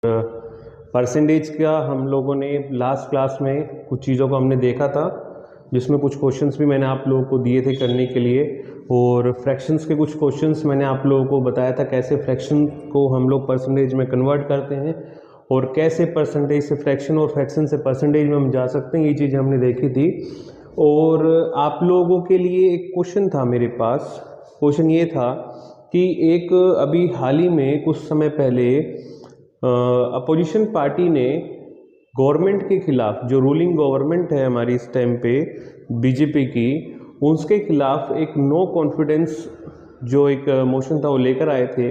Percentage का हम लोगों ने लास्ट क्लास में कुछ चीज़ों को हमने देखा था, जिसमें कुछ क्वेश्चंस भी मैंने आप लोगों को दिए थे करने के लिए, और फ्रैक्शंस के कुछ क्वेश्चंस मैंने आप लोगों को बताया था कैसे फ्रैक्शन को हम लोग परसेंटेज में कन्वर्ट करते हैं और कैसे परसेंटेज से फ्रैक्शन और फ्रैक्शन से परसेंटेज में हम जा सकते हैं। ये चीज़ हमने देखी थी। और आप लोगों के लिए एक क्वेश्चन था मेरे पास। क्वेश्चन ये था कि एक अभी हाल ही में कुछ समय पहले अपोजिशन पार्टी ने गवर्नमेंट के खिलाफ, जो रूलिंग गवर्नमेंट है हमारी इस टाइम पे बीजेपी की, उसके खिलाफ एक नो कॉन्फिडेंस जो एक मोशन था वो लेकर आए थे।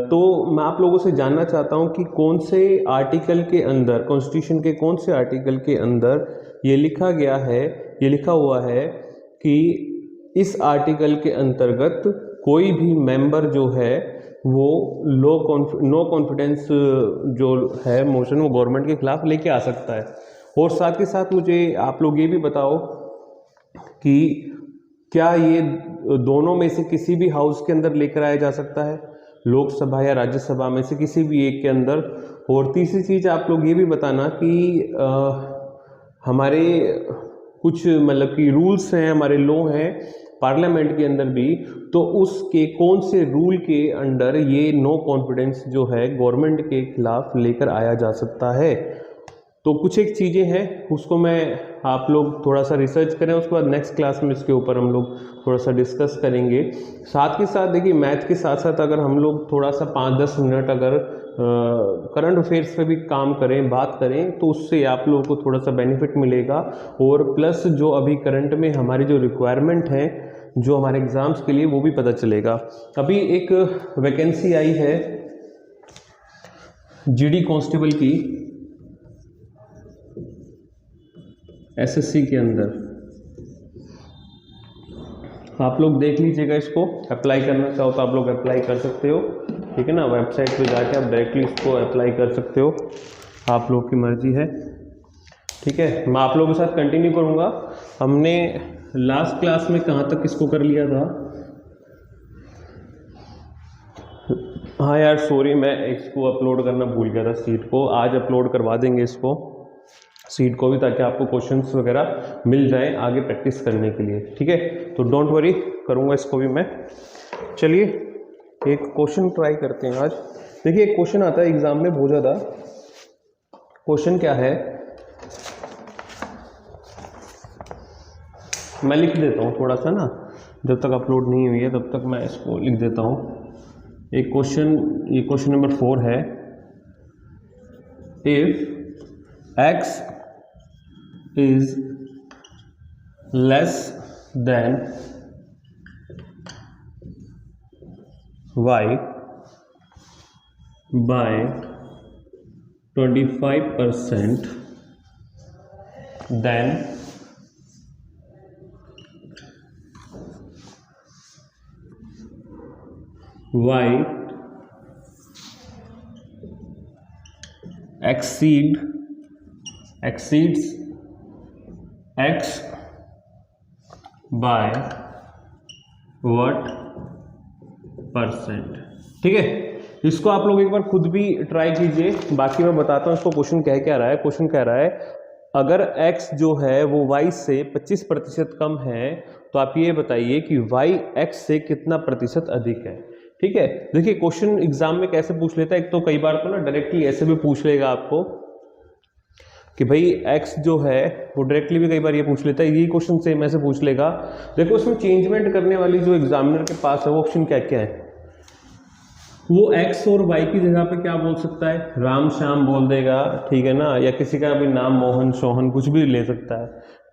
तो मैं आप लोगों से जानना चाहता हूं कि कौन से आर्टिकल के अंदर, कॉन्स्टिट्यूशन के कौन से आर्टिकल के अंदर ये लिखा गया है, ये लिखा हुआ है कि इस आर्टिकल के अंतर्गत कोई भी मेंबर जो है वो नो कॉन्फिडेंस जो है मोशन वो गवर्नमेंट के खिलाफ लेके आ सकता है। और साथ के साथ मुझे आप लोग ये भी बताओ कि क्या ये दोनों में से किसी भी हाउस के अंदर लेकर आया जा सकता है, लोकसभा या राज्यसभा में से किसी भी एक के अंदर। और तीसरी चीज़ आप लोग ये भी बताना कि हमारे कुछ मतलब कि रूल्स हैं, हमारे लॉ हैं पार्लियामेंट के अंदर भी, तो उसके कौन से रूल के अंडर ये नो कॉन्फिडेंस जो है गवर्नमेंट के खिलाफ लेकर आया जा सकता है। तो कुछ एक चीज़ें हैं, उसको मैं आप लोग थोड़ा सा रिसर्च करें, उसके बाद नेक्स्ट क्लास में इसके ऊपर हम लोग थोड़ा सा डिस्कस करेंगे। साथ के साथ देखिए, मैथ के साथ साथ अगर हम लोग थोड़ा सा 5-10 मिनट अगर करंट अफेयर्स पे भी काम करें, बात करें, तो उससे आप लोगों को थोड़ा सा बेनिफिट मिलेगा। और प्लस जो अभी करंट में हमारी जो रिक्वायरमेंट है जो हमारे एग्ज़ाम्स के लिए, वो भी पता चलेगा। अभी एक वैकेंसी आई है जीडी कांस्टेबल की एसएससी के अंदर, आप लोग देख लीजिएगा। इसको अप्लाई करना चाहो तो आप लोग अप्लाई कर सकते हो, ठीक है ना। वेबसाइट पे जाके आप डायरेक्टली इसको अप्लाई कर सकते हो, आप लोग की मर्जी है, ठीक है। मैं आप लोगों के साथ कंटिन्यू करूँगा। हमने लास्ट क्लास में कहाँ तक इसको कर लिया था? हाँ यार सॉरी, मैं इसको अपलोड करना भूल गया था सीट को। आज अपलोड करवा देंगे इसको, सीट को भी, ताकि आपको क्वेश्चंस वगैरह मिल जाएं आगे प्रैक्टिस करने के लिए, ठीक है। तो डोंट वरी, करूँगा इसको भी मैं। चलिए एक क्वेश्चन ट्राई करते हैं आज। देखिए एक क्वेश्चन आता है एग्जाम में बहुत ज़्यादा। क्वेश्चन क्या है, मैं लिख देता हूँ थोड़ा सा ना, जब तक अपलोड नहीं हुई है तब तक मैं इसको लिख देता हूँ। एक क्वेश्चन, ये क्वेश्चन नंबर 4 है। If x is less than y by 25%, then y exceeds x by what %? ठीक है, इसको आप लोग एक बार खुद भी ट्राई कीजिए, बाकी मैं बताता हूँ इसको क्वेश्चन क्या रहा है। क्वेश्चन कह रहा है अगर x जो है वो y से 25% कम है, तो आप ये बताइए कि y x से कितना प्रतिशत अधिक है। ठीक है, देखिए क्वेश्चन एग्जाम में कैसे पूछ लेता है, एक तो कई बार तो ना डायरेक्टली ऐसे भी पूछ लेगा आपको कि भाई x जो है वो डायरेक्टली भी कई बार ये पूछ लेता है, यही क्वेश्चन सेम ऐसे पूछ लेगा। देखो उसमें चेंजमेंट करने वाली जो एग्जामिनर के पास है वो ऑप्शन क्या क्या है, वो x और y की जगह पे क्या बोल सकता है, राम श्याम बोल देगा, ठीक है ना, या किसी का भी नाम मोहन सोहन कुछ भी ले सकता है,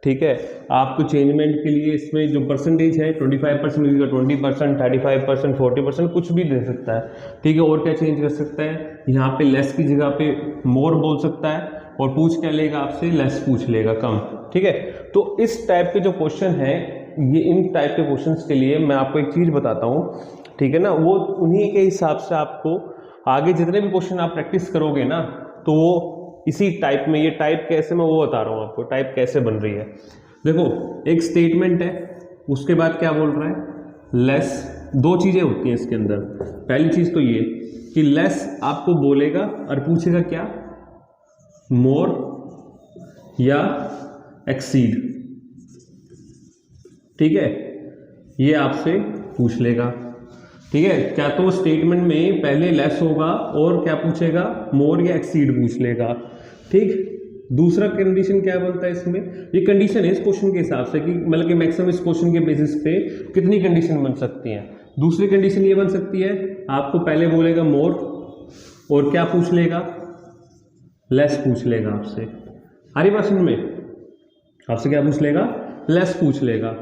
ठीक है। आपको चेंजमेंट के लिए इसमें जो परसेंटेज है 25% मिलेगा, 20%, 35%, 40%, कुछ भी दे सकता है, ठीक है। और क्या चेंज कर सकता है, यहाँ पे लेस की जगह पे मोर बोल सकता है, और पूछ क्या लेगा आपसे, लेस पूछ लेगा, कम, ठीक है। तो इस टाइप के जो क्वेश्चन है, ये इन टाइप के क्वेश्चंस के लिए मैं आपको एक चीज़ बताता हूँ, ठीक है ना, वो उन्हीं के हिसाब से आपको आगे जितने भी क्वेश्चन आप प्रैक्टिस करोगे ना, तो वो इसी टाइप में, ये टाइप कैसे, मैं वो बता रहा हूँ आपको टाइप कैसे बन रही है। देखो एक स्टेटमेंट है, उसके बाद क्या बोल रहा है, लेस। दो चीज़ें होती हैं इसके अंदर। पहली चीज़ तो ये कि लेस आपको बोलेगा और पूछेगा क्या, मोर या एक्सीड, ठीक है, ये आपसे पूछ लेगा, ठीक है। क्या तो स्टेटमेंट में पहले लेस होगा और क्या पूछेगा, मोर या एक्सीड पूछ लेगा, ठीक। दूसरा कंडीशन क्या बनता है इसमें, ये कंडीशन है इस क्वेश्चन के हिसाब से कि मतलब कि मैक्सिमम इस क्वेश्चन के बेसिस पे कितनी कंडीशन बन सकती हैं। दूसरी कंडीशन ये बन सकती है, आपको पहले बोलेगा मोर और क्या पूछ लेगा, लेस पूछ लेगा आपसे। हरी क्वेश्चन में आपसे क्या पूछ लेगा, लेस पूछ लेगा।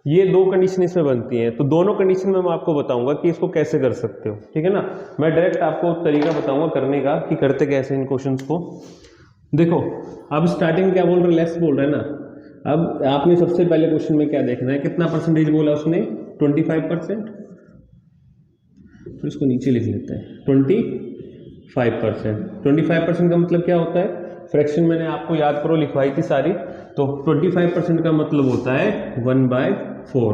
ये दो कंडीशन इसमें बनती हैं। तो दोनों कंडीशन में मैं आपको बताऊंगा कि इसको कैसे कर सकते हो, ठीक है ना। मैं डायरेक्ट आपको तरीका बताऊंगा करने का कि करते कैसे इन क्वेश्चंस को। देखो अब स्टार्टिंग क्या बोल रहे, लेस बोल रहे हैं ना। अब आपने सबसे पहले क्वेश्चन में क्या देखना है, कितना परसेंटेज बोला उसने, 25%। तो इसको नीचे लिख लेते हैं, 25%। 25% का मतलब क्या होता है, फ्रैक्शन मैंने आपको याद करो लिखवाई थी सारी। तो 25% का मतलब होता है 1/4,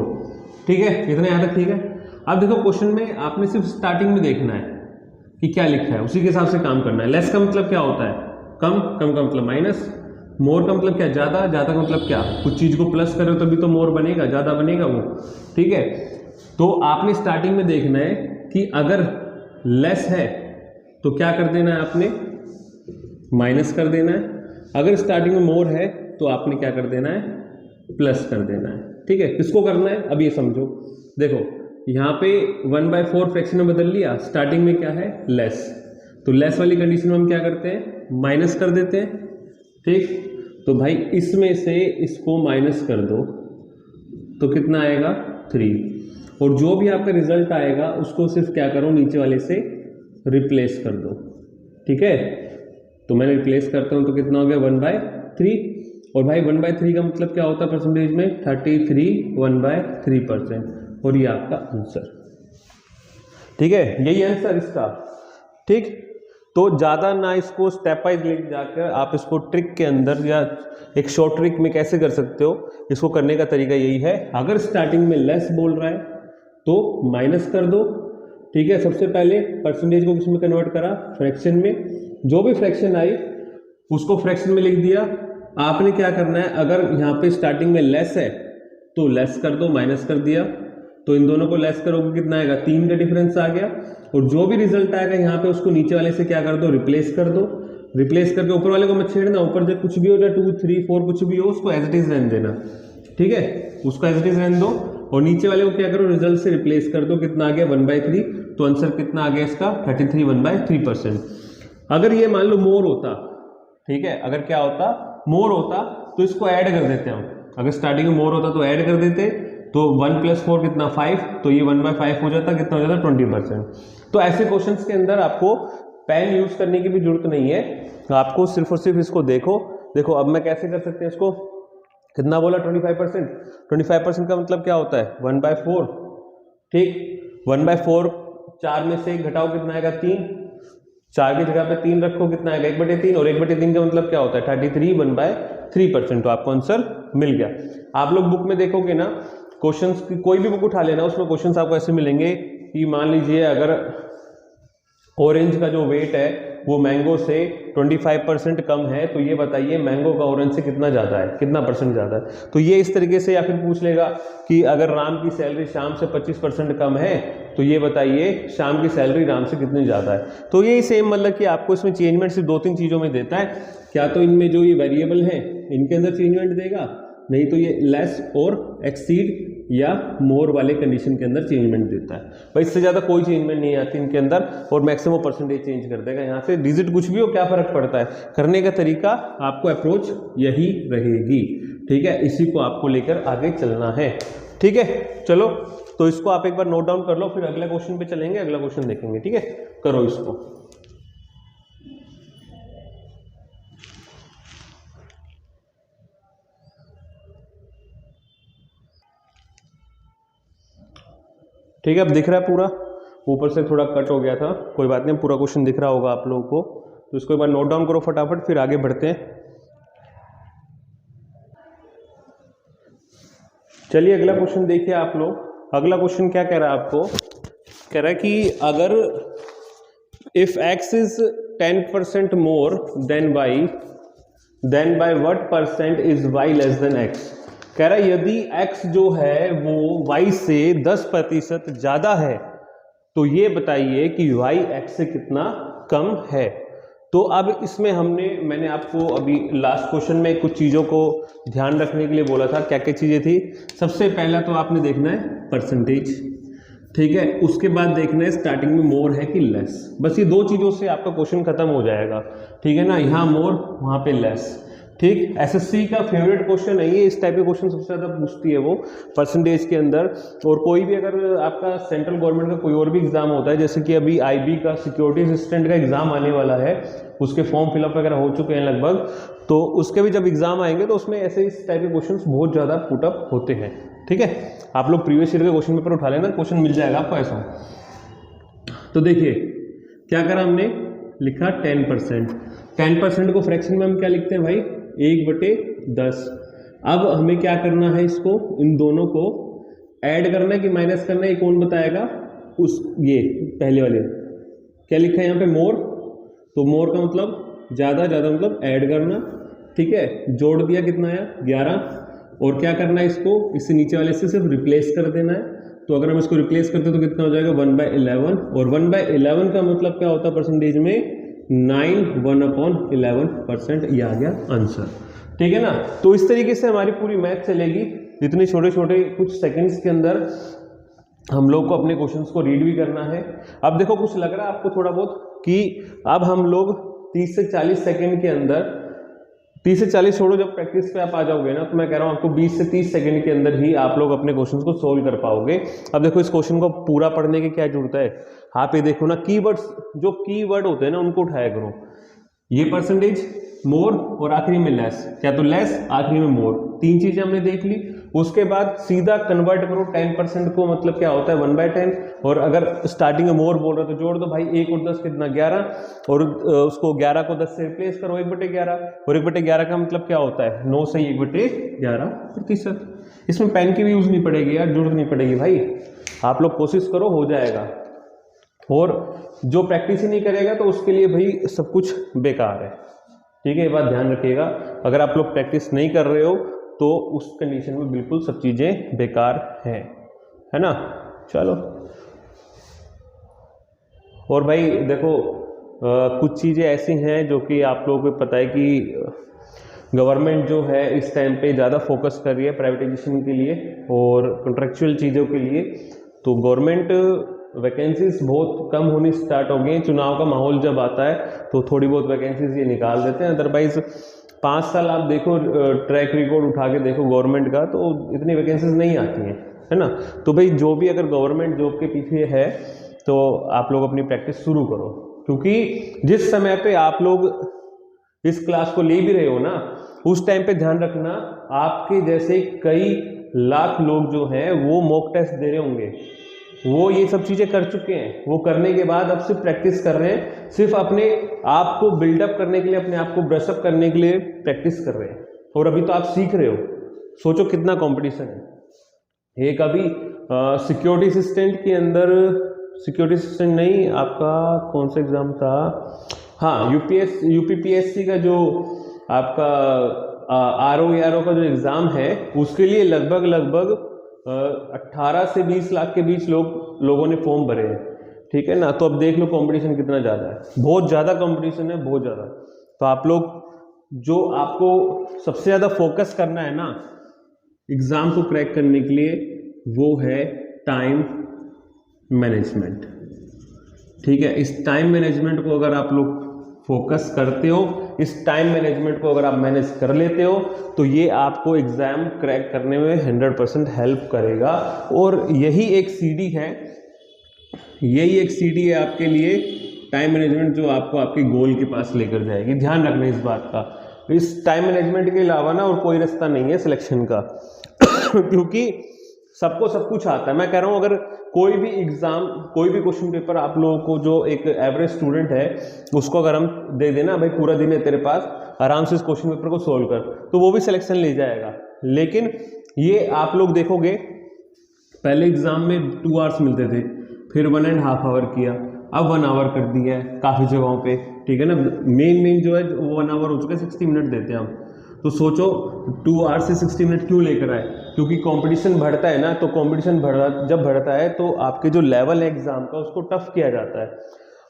ठीक है, इतना याद है, ठीक है। अब देखो क्वेश्चन में आपने सिर्फ स्टार्टिंग में देखना है कि क्या लिखा है, उसी के हिसाब से काम करना है। लेस का मतलब क्या होता है, कम, कम का मतलब माइनस। मोर का मतलब क्या, ज़्यादा, ज़्यादा का मतलब क्या, कुछ चीज़ को प्लस करो तभी तो मोर बनेगा, ज़्यादा बनेगा वो, ठीक है। तो आपने स्टार्टिंग में देखना है कि अगर लेस है तो क्या कर देना है आपने, माइनस कर देना है। अगर स्टार्टिंग में मोर है तो आपने क्या कर देना है, प्लस कर देना है, ठीक है। किसको करना है अब ये समझो। देखो यहाँ पे 1/4 फ्रैक्शन में बदल लिया, स्टार्टिंग में क्या है, लेस। तो लेस वाली कंडीशन में हम क्या करते हैं, माइनस कर देते हैं, ठीक। तो भाई इसमें से इसको माइनस कर दो तो कितना आएगा, 3। और जो भी आपका रिजल्ट आएगा उसको सिर्फ क्या करो, नीचे वाले से रिप्लेस कर दो, ठीक है। तो मैं रिप्लेस करता हूं तो कितना हो गया, 1/3। और भाई 1/3 का मतलब क्या होता है परसेंटेज में, 33 1/3%। और ये आपका आंसर, ठीक है, यही आंसर इसका, ठीक। तो ज़्यादा ना इसको स्टेप वाइज ले जाकर आप इसको ट्रिक के अंदर या एक शॉर्ट ट्रिक में कैसे कर सकते हो, इसको करने का तरीका यही है। अगर स्टार्टिंग में लेस बोल रहा है तो माइनस कर दो, ठीक है। सबसे पहले परसेंटेज को किसमें कन्वर्ट करा, फ्रैक्शन में। जो भी फ्रैक्शन आई उसको फ्रैक्शन में लिख दिया। आपने क्या करना है, अगर यहाँ पे स्टार्टिंग में लेस है तो लेस कर दो, माइनस कर दिया। तो इन दोनों को लेस करोगे कितना आएगा, 3 का डिफरेंस आ गया। और जो भी रिजल्ट आएगा यहाँ पे उसको नीचे वाले से क्या कर दो, रिप्लेस कर दो। रिप्लेस करके ऊपर वाले को मत छेड़ना, ऊपर से कुछ भी हो जाए 2 3 4 कुछ भी हो, उसको एज इट इज रहने देना, ठीक है, उसको एज इट इज रहने दो। और नीचे वाले को क्या करो, रिजल्ट से रिप्लेस कर दो। कितना आ गया, 1/3। तो आंसर कितना आ गया इसका, 33 1/3%। अगर ये मान लो मोर होता, ठीक है, अगर क्या होता, मोर होता तो इसको ऐड कर देते हम। अगर स्टार्टिंग में मोर होता तो ऐड कर देते, तो 1 + 4 कितना, 5। तो ये 1/5 हो जाता, कितना हो जाता, 20%। तो ऐसे क्वेश्चंस के अंदर आपको पेन यूज करने की भी जरूरत नहीं है, आपको सिर्फ और सिर्फ इसको देखो। देखो अब मैं कैसे कर सकते हैं इसको, कितना बोला, 25%। 25% का मतलब क्या होता है, 1/4, ठीक। 1/4, 4 में से घटाओ कितना आएगा, 3। 4 की जगह पे 3 रखो, कितना आएगा, 1/3। और 1/3 का मतलब क्या होता है, 33 1/3%। तो आपको आंसर मिल गया। आप लोग बुक में देखोगे ना, क्वेश्चंस की कोई भी बुक उठा लेना, उसमें क्वेश्चंस आपको ऐसे मिलेंगे कि मान लीजिए अगर ऑरेंज का जो वेट है वो मैंगो से 25% कम है, तो ये बताइए मैंगो का ऑरेंज से कितना ज़्यादा है, कितना परसेंट ज़्यादा है। तो ये इस तरीके से, या फिर पूछ लेगा कि अगर राम की सैलरी श्याम से 25% कम है, तो ये बताइए श्याम की सैलरी राम से कितनी ज़्यादा है। तो ये सेम मतलब कि आपको इसमें चेंजमेंट सिर्फ 2-3 चीज़ों में देता है। क्या तो इनमें जो ये वेरिएबल है इनके अंदर चेंजमेंट देगा, नहीं तो ये लेस और एक्सीड या मोर वाले कंडीशन के अंदर चेंजमेंट देता है। भाई इससे ज़्यादा कोई चेंजमेंट नहीं आती इनके अंदर, और मैक्सिमम परसेंटेज चेंज कर देगा। यहाँ से डिजिट कुछ भी हो, क्या फर्क पड़ता है, करने का तरीका आपको अप्रोच यही रहेगी, ठीक है। इसी को आपको लेकर आगे चलना है, ठीक है। चलो तो इसको आप एक बार नोट डाउन कर लो, फिर अगला क्वेश्चन पे चलेंगे, अगला क्वेश्चन देखेंगे, ठीक है। करो इसको। ठीक है, अब दिख रहा है पूरा, ऊपर से थोड़ा कट हो गया था, कोई बात नहीं, पूरा क्वेश्चन दिख रहा होगा आप लोगों को। तो इसको एक बार नोट डाउन करो फटाफट, फिर आगे बढ़ते हैं। चलिए अगला क्वेश्चन देखिए आप लोग। अगला क्वेश्चन क्या कह रहा है आपको, कह रहा है कि अगर if x is 10% more than y, then by what percent is y less than x। कह रहा है यदि x जो है वो y से 10% ज्यादा है तो ये बताइए कि y x से कितना कम है। तो अब इसमें मैंने आपको अभी लास्ट क्वेश्चन में कुछ चीज़ों को ध्यान रखने के लिए बोला था। क्या क्या चीज़ें थी? सबसे पहला तो आपने देखना है परसेंटेज, ठीक है। उसके बाद देखना है स्टार्टिंग में मोर है कि लेस। बस ये दो चीज़ों से आपका क्वेश्चन खत्म हो जाएगा, ठीक है ना। यहाँ मोर, वहाँ पे लेस, ठीक। एसएससी का फेवरेट क्वेश्चन है ये, इस टाइप के क्वेश्चन सबसे ज़्यादा पूछती है वो परसेंटेज के अंदर। और कोई भी अगर आपका सेंट्रल गवर्नमेंट का कोई और भी एग्जाम होता है, जैसे कि अभी आईबी का सिक्योरिटी असिस्टेंट का एग्जाम आने वाला है, उसके फॉर्म फिलअप वगैरह हो चुके हैं लगभग, तो उसके भी जब एग्जाम आएंगे तो उसमें ऐसे इस टाइप के क्वेश्चन बहुत ज़्यादा पुटअप होते हैं, ठीक है। आप लोग प्रीवियस ईयर के क्वेश्चन पेपर उठा लेना, क्वेश्चन मिल जाएगा आपको ऐसा। तो देखिए क्या करा हमने, लिखा 10%। 10% को फ्रैक्शन में हम क्या लिखते हैं भाई, 1/10। अब हमें क्या करना है, इसको इन दोनों को ऐड करना है कि माइनस करना है, ये कौन बताएगा? ये पहले वाले क्या लिखा है यहाँ पे, मोर। तो मोर का मतलब ज़्यादा, ज़्यादा मतलब ऐड करना, ठीक है। जोड़ दिया, कितना आया 11। और क्या करना है, इसको इससे नीचे वाले से सिर्फ रिप्लेस कर देना है। तो अगर हम इसको रिप्लेस करते हैं तो कितना हो जाएगा 1/11। और 1/11 का मतलब क्या होता है परसेंटेज में, 9, 1/11%। ये आ गया आंसर, ठीक है ना। तो इस तरीके से हमारी पूरी मैथ चलेगी। इतने छोटे छोटे कुछ सेकंड्स के अंदर हम लोग को अपने क्वेश्चंस को रीड भी करना है। अब देखो कुछ लग रहा है आपको थोड़ा बहुत कि अब हम लोग 30 से 40 सेकंड के अंदर, 30 से 40 छोड़ो, जब प्रैक्टिस पे आप आ जाओगे ना, तो मैं कह रहा हूँ आपको 20 से 30 सेकंड के अंदर ही आप लोग अपने क्वेश्चंस को सोल्व कर पाओगे। अब देखो इस क्वेश्चन को पूरा पढ़ने की क्या जरूरत है, आप ये देखो ना, कीवर्ड्स, जो कीवर्ड होते हैं ना उनको उठाया करो। ये परसेंटेज, मोर और आखिरी में लेस, क्या तो लेस, आखिरी में मोर, तीन चीजें हमने देख ली। उसके बाद सीधा कन्वर्ट करो 10% को, मतलब क्या होता है 1/10। और अगर स्टार्टिंग में मोर बोल रहे तो जोड़ दो भाई, 1 और 10 कितना 11, और उसको 11 को 10 से रिप्लेस करो 1/11। और 1/11 का मतलब क्या होता है, 9 से 1/11%। इसमें पेन की भी यूज नहीं पड़ेगी यार, जरूरत नहीं पड़ेगी भाई, आप लोग कोशिश करो, हो जाएगा। और जो प्रैक्टिस ही नहीं करेगा तो उसके लिए भाई सब कुछ बेकार है, ठीक है। ये बात ध्यान रखिएगा, अगर आप लोग प्रैक्टिस नहीं कर रहे हो तो उस कंडीशन में बिल्कुल सब चीजें बेकार हैं, है ना। चलो, और भाई देखो कुछ चीजें ऐसी हैं जो कि आप लोगों को पता है कि गवर्नमेंट जो है इस टाइम पे ज़्यादा फोकस कर रही है प्राइवेटाइजेशन के लिए और कॉन्ट्रेक्चुअल चीज़ों के लिए। तो गवर्नमेंट वैकेंसीज बहुत कम होनी स्टार्ट हो गई। चुनाव का माहौल जब आता है तो थोड़ी बहुत वैकेंसीज ये निकाल देते हैं, अदरवाइज 5 साल आप देखो, ट्रैक रिकॉर्ड उठा के देखो गवर्नमेंट का, तो इतनी वैकेंसीज नहीं आती हैं, है ना। तो भाई जो भी अगर गवर्नमेंट जॉब के पीछे है तो आप लोग अपनी प्रैक्टिस शुरू करो, क्योंकि जिस समय पे आप लोग इस क्लास को ले भी रहे हो ना, उस टाइम पे ध्यान रखना आपके जैसे कई लाख लोग जो हैं वो मॉक टेस्ट दे रहे होंगे, वो ये सब चीज़ें कर चुके हैं, वो करने के बाद अब सिर्फ प्रैक्टिस कर रहे हैं, सिर्फ अपने आप को बिल्डअप करने के लिए, अपने आप को ब्रशअप करने के लिए प्रैक्टिस कर रहे हैं। और अभी तो आप सीख रहे हो, सोचो कितना कंपटीशन है। एक अभी सिक्योरिटी असिस्टेंट के अंदर, सिक्योरिटी असिस्टेंट नहीं, आपका कौन सा एग्ज़ाम था, हाँ यूपीपीएससी का जो आपका आरओ का जो एग्ज़ाम है, उसके लिए लगभग 18 से 20 लाख के बीच लोगों ने फॉर्म भरे हैं, ठीक है ना। तो अब देख लो कंपटीशन कितना ज़्यादा है, बहुत ज़्यादा कंपटीशन है, बहुत ज़्यादा। तो आप लोग, जो आपको सबसे ज़्यादा फोकस करना है ना एग्ज़ाम को क्रैक करने के लिए, वो है टाइम मैनेजमेंट, ठीक है। इस टाइम मैनेजमेंट को अगर आप लोग फोकस करते हो, इस टाइम मैनेजमेंट को अगर आप मैनेज कर लेते हो, तो ये आपको एग्ज़ाम क्रैक करने में 100% हेल्प करेगा। और यही एक सीढ़ी है, यही एक सीढ़ी है आपके लिए टाइम मैनेजमेंट, जो आपको आपके गोल के पास लेकर जाएगी। ध्यान रखना इस बात का, इस टाइम मैनेजमेंट के अलावा ना और कोई रास्ता नहीं है सिलेक्शन का क्योंकि सबको सब कुछ आता है। मैं कह रहा हूँ अगर कोई भी एग्जाम, कोई भी क्वेश्चन पेपर आप लोगों को, जो एक एवरेज स्टूडेंट है उसको अगर हम दे देना भाई पूरा दिन है तेरे पास, आराम से इस क्वेश्चन पेपर को सोल्व कर, तो वो भी सिलेक्शन ले जाएगा। लेकिन ये आप लोग देखोगे, पहले एग्जाम में 2 आवर्स मिलते थे, फिर 1.5 आवर किया, अब 1 आवर कर दिया है काफ़ी जगहों पे, ठीक है ना। मेन जो है वो 1 आवर हो चुका है, 60 मिनट देते हैं हम। तो सोचो 2 आवर से 60 मिनट क्यों लेकर आए, क्योंकि कंपटीशन बढ़ता है ना, तो कंपटीशन जब बढ़ता है तो आपके जो लेवल है एग्जाम का उसको टफ किया जाता है।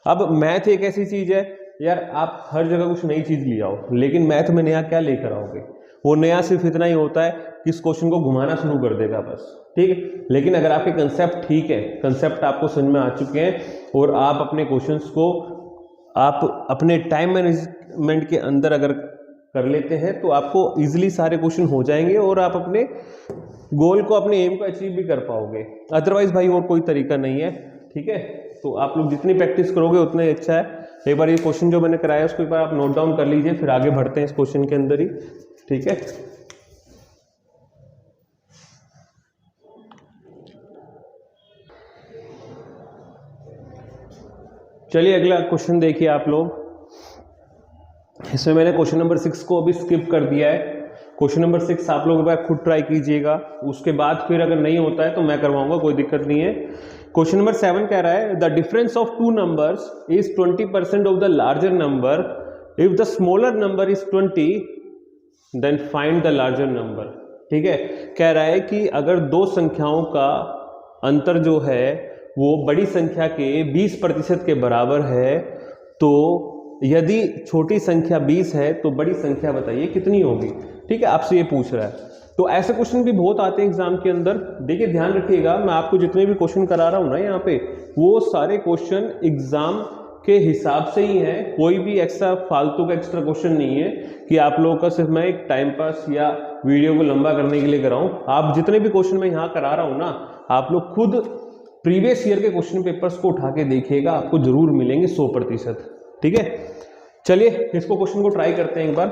अब मैथ एक ऐसी चीज़ है यार, आप हर जगह कुछ नई चीज़ ले आओ, लेकिन मैथ में नया क्या लेकर आओगे? वो नया सिर्फ इतना ही होता है कि इस क्वेश्चन को घुमाना शुरू कर देगा बस, ठीक है। लेकिन अगर आपके कंसेप्ट ठीक है, कंसेप्ट आपको समझ में आ चुके हैं और आप अपने क्वेश्चंस को आप अपने टाइम मैनेजमेंट के अंदर अगर कर लेते हैं तो आपको इजीली सारे क्वेश्चन हो जाएंगे और आप अपने गोल को, अपने एम को अचीव भी कर पाओगे। अदरवाइज भाई और कोई तरीका नहीं है, ठीक है। तो आप लोग जितनी प्रैक्टिस करोगे उतना ही अच्छा है। एक बार ये क्वेश्चन जो मैंने कराया उसको एक बार आप नोट डाउन कर लीजिए, फिर आगे बढ़ते हैं इस क्वेश्चन के अंदर ही, ठीक है। चलिए अगला क्वेश्चन देखिए आप लोग। इसमें मैंने क्वेश्चन नंबर 6 को अभी स्किप कर दिया है। क्वेश्चन नंबर 6 आप लोग एक बार खुद ट्राई कीजिएगा, उसके बाद फिर अगर नहीं होता है तो मैं करवाऊंगा, कोई दिक्कत नहीं है। क्वेश्चन नंबर 7 कह रहा है the difference of two numbers is 20% of the larger number, if the smaller number is 20 then find the larger number, ठीक है। कह रहा है कि अगर दो संख्याओं का अंतर जो है वो बड़ी संख्या के 20% के बराबर है, तो यदि छोटी संख्या 20 है तो बड़ी संख्या बताइए कितनी होगी, ठीक है। आपसे ये पूछ रहा है। तो ऐसे क्वेश्चन भी बहुत आते हैं एग्जाम के अंदर। देखिए ध्यान रखिएगा, मैं आपको जितने भी क्वेश्चन करा रहा हूं ना यहाँ पे, वो सारे क्वेश्चन एग्जाम के हिसाब से ही है, कोई भी एक्स्ट्रा फालतू का एक्स्ट्रा क्वेश्चन नहीं है कि आप लोगों का सिर्फ मैं एक टाइम पास या वीडियो को लंबा करने के लिए कराऊं। आप जितने भी क्वेश्चन मैं यहाँ करा रहा हूँ ना, आप लोग खुद प्रीवियस ईयर के क्वेश्चन पेपर्स को उठा के देखिएगा, आपको जरूर मिलेंगे 100%, ठीक है। चलिए इसको क्वेश्चन को ट्राई करते हैं एक बार।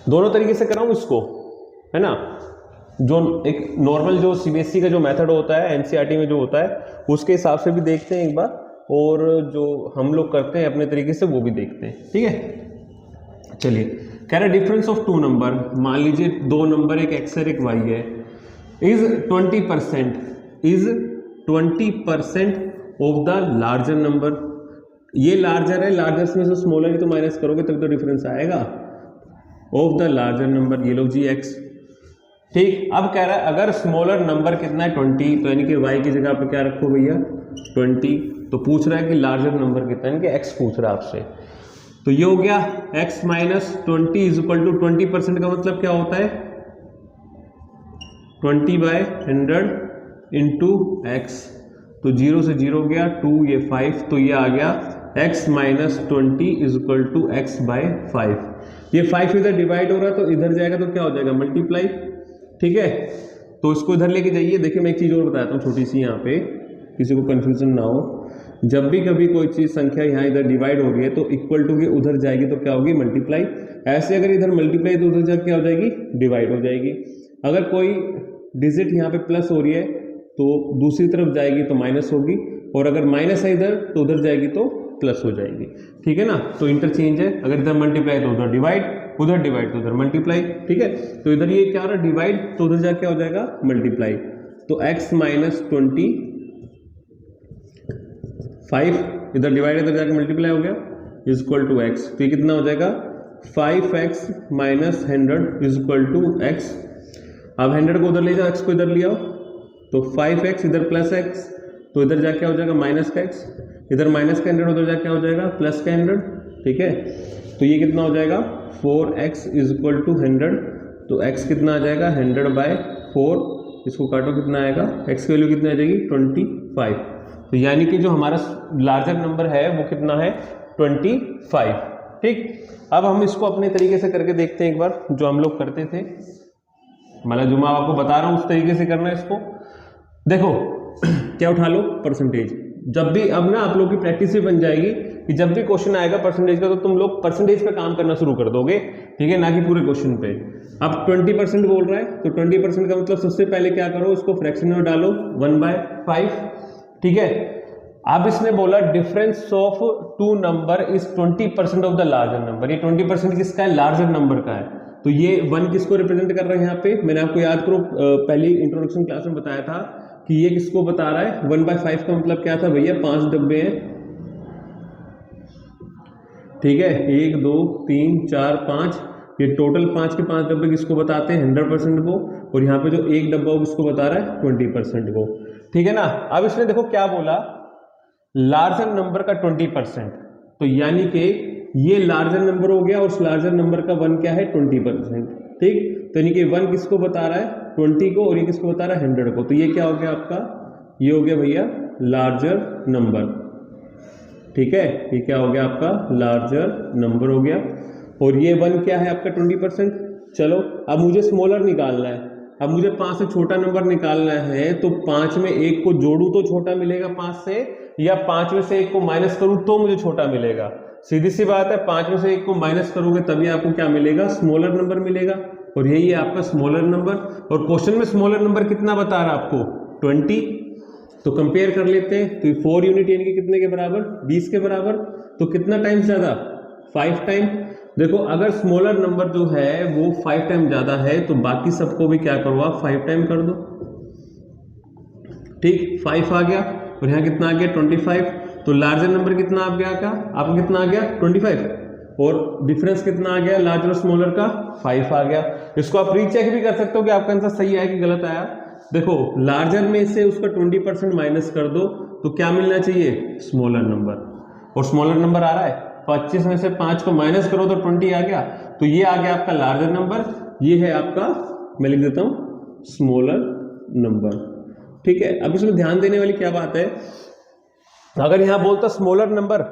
दोनों तरीके से कराऊं इसको, है ना। जो एक नॉर्मल जो सीबीएसई का जो मेथड होता है, एनसीईआरटी में जो होता है, उसके हिसाब से भी देखते हैं एक बार, और जो हम लोग करते हैं अपने तरीके से वो भी देखते हैं, ठीक है। चलिए कह रहा है डिफरेंस ऑफ टू नंबर, मान लीजिए दो नंबर, एक एक्स है एक वाई है, is 20% of the larger number. ये लार्जर है, लार्जर में से स्मॉलर ही तो माइनस करोगे तब तो डिफरेंस आएगा, ऑफ द लार्जर नंबर, ये लो जी एक्स, ठीक। अब कह रहा है अगर स्मॉलर नंबर कितना है 20, तो यानी कि वाई की जगह पे क्या रखो भैया 20, तो पूछ रहा है कि लार्जर नंबर कितना है, यानी कि एक्स पूछ रहा है आपसे। तो ये हो गया x minus 20 is equal to 20% का मतलब क्या होता है 20/100 इंटू एक्स, तो 0 से 0 गया 2, ये 5, तो ये आ गया x minus 20 is equal to x/5। ये 5 इधर डिवाइड हो रहा है तो इधर जाएगा तो क्या हो जाएगा मल्टीप्लाई, ठीक है। तो इसको इधर लेके जाइए। देखिए मैं एक चीज़ और बताता हूँ छोटी सी, यहाँ पे किसी को कन्फ्यूजन ना हो। जब भी कभी कोई चीज़ संख्या यहाँ इधर डिवाइड हो रही है तो इक्वल टू के उधर जाएगी तो क्या होगी मल्टीप्लाई। ऐसे अगर इधर मल्टीप्लाई तो उधर जाकर क्या हो जाएगी डिवाइड हो जाएगी। अगर कोई डिजिट यहाँ पे प्लस हो रही है तो दूसरी तरफ जाएगी तो माइनस होगी, और अगर माइनस है इधर तो उधर जाएगी तो प्लस हो जाएगी, ठीक है ना। तो इंटरचेंज है, अगर इधर मल्टीप्लाई तो उधर डिवाइड, उधर डिवाइड तो उधर मल्टीप्लाई, ठीक है। तो इधर ये क्या हो रहा है डिवाइड, तो उधर जाके क्या हो जाएगा मल्टीप्लाई। तो x माइनस 20 5 इधर डिवाइड इधर जाके मल्टीप्लाई हो गया इज इक्वल टू एक्स, तो ये कितना हो जाएगा 5x minus 100 is equal to x. अब 100 को उधर ले जाओ, x को इधर ले आओ, तो 5x इधर प्लस x, तो इधर जाके क्या हो जाएगा माइनस का x, इधर माइनस का 100 उधर जाके क्या हो जाएगा प्लस का 100, ठीक है। तो ये कितना हो जाएगा 4x इज इक्वल टू 100, तो x कितना आ जाएगा 100/4, इसको काटो कितना आएगा x की वैल्यू कितनी आ जाएगी 25। तो यानी कि जो हमारा लार्जर नंबर है वो कितना है 25, ठीक। अब हम इसको अपने तरीके से करके देखते हैं एक बार, जो हम लोग करते थे, मतलब जो मैं आपको बता रहा हूँ उस तरीके से करना है इसको। देखो क्या उठा लो परसेंटेज, जब भी अब ना आप लोग की प्रैक्टिस भी बन जाएगी कि जब भी क्वेश्चन आएगा परसेंटेज का तो तुम लोग परसेंटेज पे काम करना शुरू कर दोगे, ठीक है, ना कि पूरे क्वेश्चन पे। अब 20% बोल रहा है तो 20% का मतलब सबसे पहले क्या करो, इसको फ्रैक्शन में डालो 1/5, ठीक है। अब इसने बोला difference of two number is 20% of the larger number. ये 20% किसका है लार्जर नंबर का है, तो ये 1 किसको रिप्रेजेंट कर रहा है यहाँ पे, मैंने आपको याद करो पहली इंट्रोडक्शन क्लास में बताया था कि ये किसको बता रहा है, 1/5 का मतलब क्या था भैया, 5 डब्बे हैं, ठीक है, 1 2 3 4 5, ये टोटल 5 के 5 डब्बे किसको बताते हैं, 100% को, और यहाँ पे जो एक डब्बा वो किसको बता रहा है, 20% को, ठीक है ना। अब इसने देखो क्या बोला, लार्जर नंबर का 20%, तो यानी कि ये लार्जर नंबर हो गया और उस लार्जर नंबर का 1 क्या है, 20%, ठीक। तो यानी कि 1 किसको बता रहा है, 20 को, और ये किसको बता रहा है, 100 को। तो ये क्या हो गया आपका, ये हो गया भैया लार्जर नंबर, ठीक है, ये क्या हो गया आपका लार्जर नंबर हो गया। और ये 1 क्या है आपका 20%। चलो अब मुझे स्मॉलर निकालना है, अब मुझे 5 से छोटा नंबर निकालना है, तो 5 में 1 को जोड़ू तो छोटा मिलेगा 5 से, या 5 में से 1 को माइनस करूं तो मुझे छोटा मिलेगा। सीधी सी बात है, 5 में से 1 को माइनस करोगे तभी आपको क्या मिलेगा, स्मॉलर नंबर मिलेगा, और यही है आपका स्मॉलर नंबर। और क्वेश्चन में स्मॉलर नंबर कितना बता रहा है आपको, 20। तो कंपेयर कर लेते हैं, तो 4 यूनिट यानी कि कितने के बराबर, 20 के बराबर। तो कितना टाइम ज्यादा, 5 टाइम। देखो अगर स्मॉलर नंबर जो है वो 5 टाइम ज्यादा है, तो बाकी सबको भी क्या करो आप, 5 टाइम कर दो, ठीक। 5 आ गया, और यहाँ कितना आ गया, 25। तो लार्जर नंबर कितना आ गया, आपका कितना आ गया, 25, और डिफरेंस कितना आ गया लार्जर और स्मॉलर का, 5 आ गया। इसको आप रीचेक भी कर सकते हो कि आपका आंसर सही आया कि गलत आया। देखो लार्जर में से उसका 20% माइनस कर दो तो क्या मिलना चाहिए, स्मॉलर नंबर, और स्मॉलर नंबर आ रहा है 25 में से 5 को माइनस करो तो 20 आ गया, तो ये आ गया आपका लार्जर नंबर, ये है आपका, मैं लिख देता हूं स्मॉलर नंबर, ठीक है। अब इसमें ध्यान देने वाली क्या बात है, अगर यहां बोलता स्मॉलर नंबर,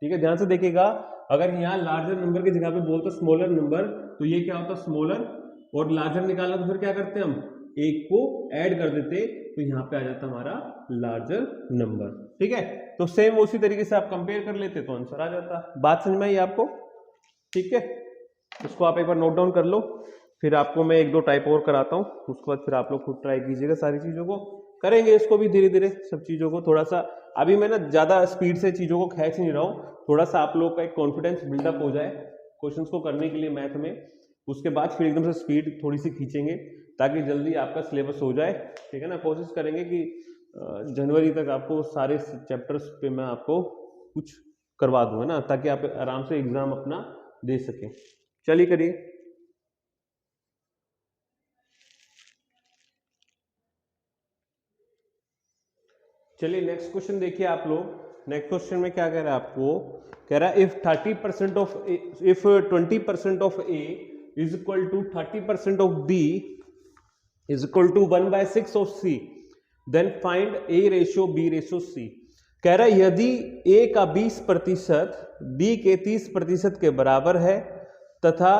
ठीक है, ध्यान से देखिएगा, अगर यहाँ लार्जर नंबर की जगह पे बोलता स्मॉलर नंबर, तो ये क्या होता स्मॉलर, और लार्जर निकालना तो फिर क्या करते हैं हम, एक को ऐड कर देते, तो यहाँ पे आ जाता हमारा लार्जर नंबर, ठीक है। तो सेम उसी तरीके से आप कंपेयर कर लेते तो आंसर आ जाता। बात समझ में आई आपको, ठीक है। इसको आप एक बार नोट डाउन कर लो, फिर आपको मैं 1-2 टाइप और कराता हूँ, उसके बाद फिर आप लोग खुद ट्राई कीजिएगा, सारी चीजों को करेंगे, इसको भी धीरे धीरे सब चीजों को, थोड़ा सा अभी मैं ना ज्यादा स्पीड से चीजों को खींच नहीं रहा हूँ, थोड़ा सा आप लोग का एक कॉन्फिडेंस बिल्डअप हो जाए क्वेश्चंस को करने के लिए मैथ में, उसके बाद फिर एकदम से स्पीड थोड़ी सी खींचेंगे ताकि जल्दी आपका सिलेबस हो जाए, ठीक है ना। कोशिश करेंगे कि जनवरी तक आपको सारे चैप्टर्स पे मैं आपको कुछ करवा दूँ, है ना, ताकि आप आराम से एग्जाम अपना दे सकें। चलिए करिए। चलिए नेक्स्ट क्वेश्चन देखिए आप लोग। नेक्स्ट क्वेश्चन में क्या कह रहा है आपको, कह रहा है if 20% of A is equal to 30% of B is equal to 1/6 of C, then find A ratio B ratio C. कह रहा है यदि ए का 20% बी के 30% के बराबर है तथा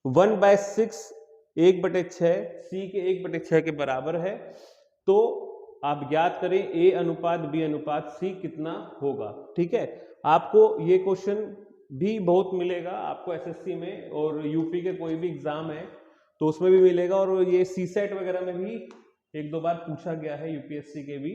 1/6 1/6 सी के 1/6 के बराबर है, तो आप ज्ञात करें ए अनुपात बी अनुपात सी कितना होगा, ठीक है। आपको ये क्वेश्चन भी बहुत मिलेगा आपको एसएससी में, और यूपी के कोई भी एग्जाम है तो उसमें भी मिलेगा, और ये सीसेट वगैरह में भी 1-2 बार पूछा गया है यूपीएससी के भी,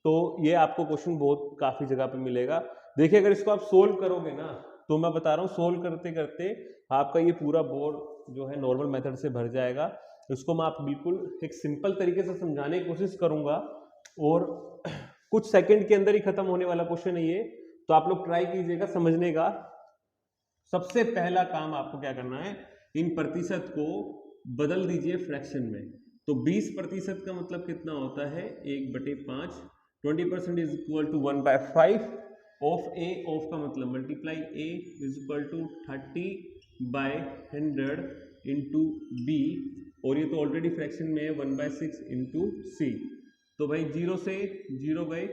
तो ये आपको क्वेश्चन बहुत काफी जगह पे मिलेगा। देखिए अगर इसको आप सोल्व करोगे ना, तो मैं बता रहा हूँ सोल्व करते करते आपका ये पूरा बोर्ड जो है नॉर्मल मेथड से भर जाएगा। इसको मैं आप बिल्कुल एक सिंपल तरीके से समझाने की कोशिश करूंगा, और कुछ सेकंड के अंदर ही खत्म होने वाला क्वेश्चन है ये, तो आप लोग ट्राई कीजिएगा समझने का। सबसे पहला काम आपको क्या करना है, इन प्रतिशत को बदल दीजिए फ्रैक्शन में। तो 20% का मतलब कितना होता है, 1/5, 20% is equal to 1/5 of A, of का मतलब multiply A is equal to 30/100 into B, और ये तो ऑलरेडी फ्रैक्शन में है 1/6 इंटू सी। तो भाई 0 से 0 गए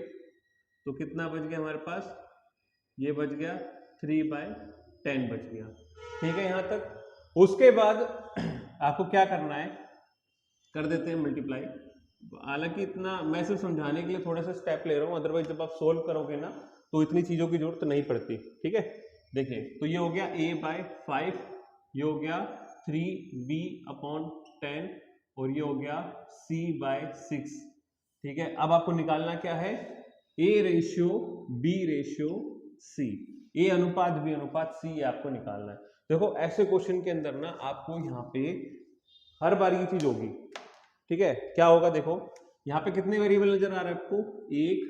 तो कितना बच गया हमारे पास, ये बच गया 3/10 बच गया, ठीक है यहाँ तक। उसके बाद आपको क्या करना है, कर देते हैं मल्टीप्लाई। हालांकि इतना मैं सिर्फ समझाने के लिए थोड़ा सा स्टेप ले रहा हूँ, अदरवाइज जब आप सोल्व करोगे ना तो इतनी चीजों की जरूरत नहीं पड़ती, ठीक है। देखिए तो ये हो गया a/5, ये हो गया 3b/10, और ये हो गया c/6, ठीक है। अब आपको निकालना क्या है, a ratio b ratio c, a अनुपात b अनुपात c, आपको निकालना है। देखो ऐसे क्वेश्चन के अंदर ना आपको यहाँ पे हर बार ये चीज होगी, ठीक है, क्या होगा देखो, यहाँ पे कितने वेरिएबल नजर आ रहे हैं आपको, 1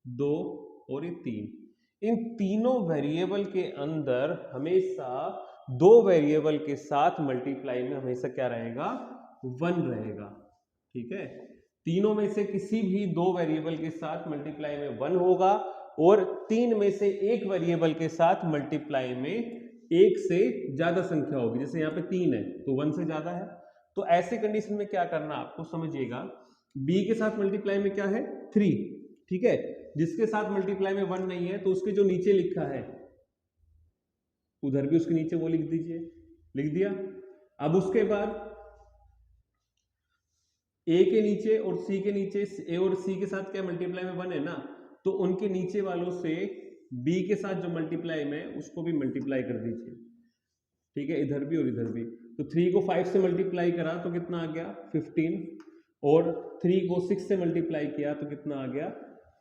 2 और ये 3। इन तीनों वेरिएबल के अंदर हमेशा दो वेरिएबल के साथ मल्टीप्लाई में हमेशा क्या रहेगा, 1 रहेगा। ठीक है, तीनों में से किसी भी दो वेरिएबल के साथ मल्टीप्लाई में 1 होगा, और तीन में से एक वेरिएबल के साथ मल्टीप्लाई में एक से ज्यादा संख्या होगी। जैसे यहाँ पे 3 है तो 1 से ज्यादा है, तो ऐसे कंडीशन में क्या करना आपको, समझिएगा, b के साथ मल्टीप्लाई में क्या है, 3। ठीक है, जिसके साथ मल्टीप्लाई में 1 नहीं है तो उसके जो नीचे लिखा है उधर भी उसके नीचे वो लिख दीजिए, लिख दिया। अब उसके बाद a के नीचे और c के नीचे, a और c के साथ क्या मल्टीप्लाई में 1 है ना, तो उनके नीचे वालों से b के साथ जो मल्टीप्लाई में उसको भी मल्टीप्लाई कर दीजिए। ठीक है, इधर भी और इधर भी। तो 3 को 5 से मल्टीप्लाई करा तो कितना आ गया, 15, और 3 को 6 से मल्टीप्लाई किया तो कितना आ गया,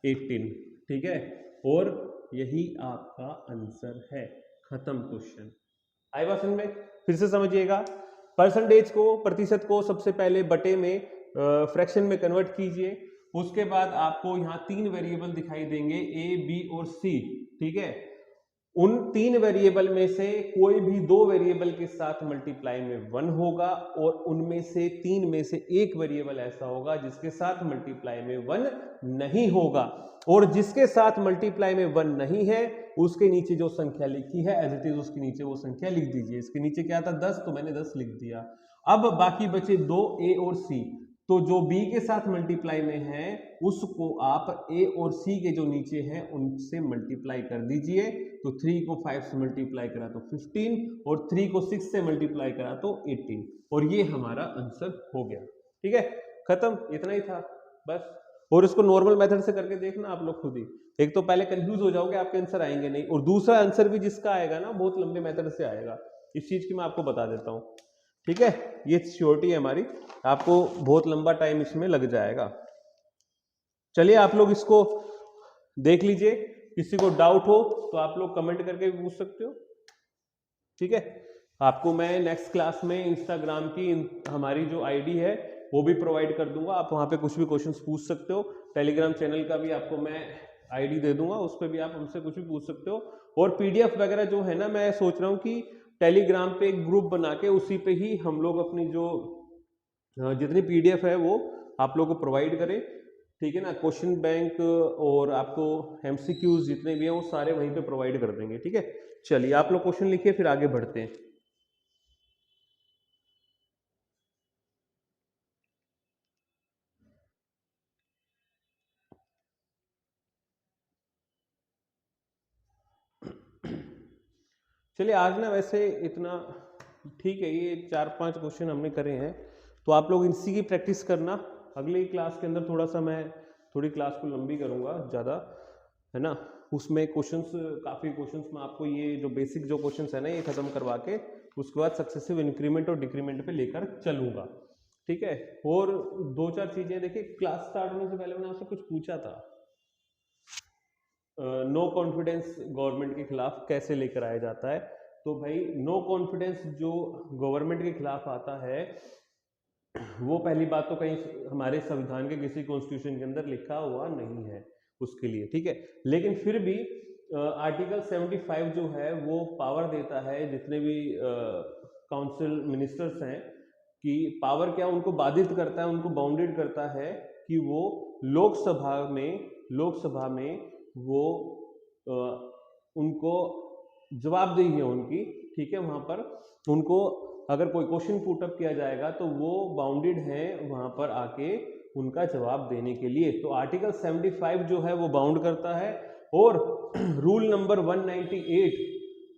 18। ठीक है, और यही आपका आंसर है। खत्म क्वेश्चन। आई बात समझ में? फिर से समझिएगा, परसेंटेज को, प्रतिशत को सबसे पहले बटे में, फ्रैक्शन में कन्वर्ट कीजिए। उसके बाद आपको यहाँ 3 वेरिएबल दिखाई देंगे, a, b और c। ठीक है, उन 3 वेरिएबल में से कोई भी 2 वेरिएबल के साथ मल्टीप्लाई में 1 होगा, और उनमें से 3 में से एक वेरिएबल ऐसा होगा जिसके साथ मल्टीप्लाई में 1 नहीं होगा, और जिसके साथ मल्टीप्लाई में 1 नहीं है उसके नीचे जो संख्या लिखी है एज इट इज उसके नीचे वो संख्या लिख दीजिए। इसके नीचे क्या था, 10, तो मैंने 10 लिख दिया। अब बाकी बचे 2, a और c। तो जो b के साथ मल्टीप्लाई में है उसको आप a और c के जो नीचे हैं उनसे मल्टीप्लाई कर दीजिए। तो 3 को 5 से मल्टीप्लाई करा तो 15, और 3 को 6 से मल्टीप्लाई करा तो 18, और ये हमारा आंसर हो गया। ठीक है, खत्म, इतना ही था बस। और इसको नॉर्मल मेथड से करके देखना आप लोग खुद ही। एक तो पहले कंफ्यूज हो जाओगे, आपके आंसर आएंगे नहीं, और दूसरा आंसर भी जिसका आएगा ना बहुत लंबे मेथड से आएगा। इस चीज की मैं आपको बता देता हूँ। ठीक है, ये श्योरिटी है हमारी, आपको बहुत लंबा टाइम इसमें लग जाएगा। चलिए आप लोग इसको देख लीजिए, किसी को डाउट हो तो आप लोग कमेंट करके भी पूछ सकते हो। ठीक है, आपको मैं नेक्स्ट क्लास में इंस्टाग्राम की हमारी जो आईडी है वो भी प्रोवाइड कर दूंगा, आप वहां पे कुछ भी क्वेश्चंस पूछ सकते हो। टेलीग्राम चैनल का भी आपको मैं आईडी दे दूंगा, उस पर भी आप हमसे कुछ भी पूछ सकते हो। और पीडीएफ वगैरह जो है ना, मैं सोच रहा हूँ कि टेलीग्राम पे एक ग्रुप बना के उसी पे ही हम लोग अपनी जो जितनी पीडीएफ है वो आप लोग को प्रोवाइड करें। ठीक है ना, क्वेश्चन बैंक और आपको एमसीक्यूज जितने भी हैं वो सारे वहीं पे प्रोवाइड कर देंगे। ठीक है, चलिए आप लोग क्वेश्चन लिखिए, फिर आगे बढ़ते हैं। चलिए आज ना वैसे इतना ठीक है, ये 4-5 क्वेश्चन हमने करे हैं, तो आप लोग इसी की प्रैक्टिस करना। अगली क्लास के अंदर थोड़ा सा मैं थोड़ी क्लास को लंबी करूँगा ज़्यादा, है ना, उसमें क्वेश्चंस, काफ़ी क्वेश्चंस में आपको ये जो बेसिक जो क्वेश्चंस है ना ये खत्म करवा के उसके बाद सक्सेसिव इंक्रीमेंट और डिक्रीमेंट पे लेकर चलूँगा। ठीक है, और 2-4 चीज़ें देखिए, क्लास स्टार्ट होने से पहले मैंने आपसे कुछ पूछा था, नो कॉन्फिडेंस गवर्नमेंट के खिलाफ कैसे लेकर आया जाता है। तो भाई नो कॉन्फिडेंस जो गवर्नमेंट के खिलाफ आता है वो पहली बात तो कहीं हमारे संविधान के किसी कॉन्स्टिट्यूशन के अंदर लिखा हुआ नहीं है उसके लिए। ठीक है, लेकिन फिर भी आर्टिकल 75 जो है वो पावर देता है जितने भी काउंसिल मिनिस्टर्स हैं, कि पावर क्या उनको बाधित करता है, उनको बाउंडेड करता है कि वो लोकसभा में वो उनको जवाबदेही है उनकी। ठीक है, वहां पर उनको अगर कोई क्वेश्चन पुट अप किया जाएगा तो वो बाउंडेड है वहां पर आके उनका जवाब देने के लिए। तो आर्टिकल 75 जो है वो बाउंड करता है, और रूल नंबर 198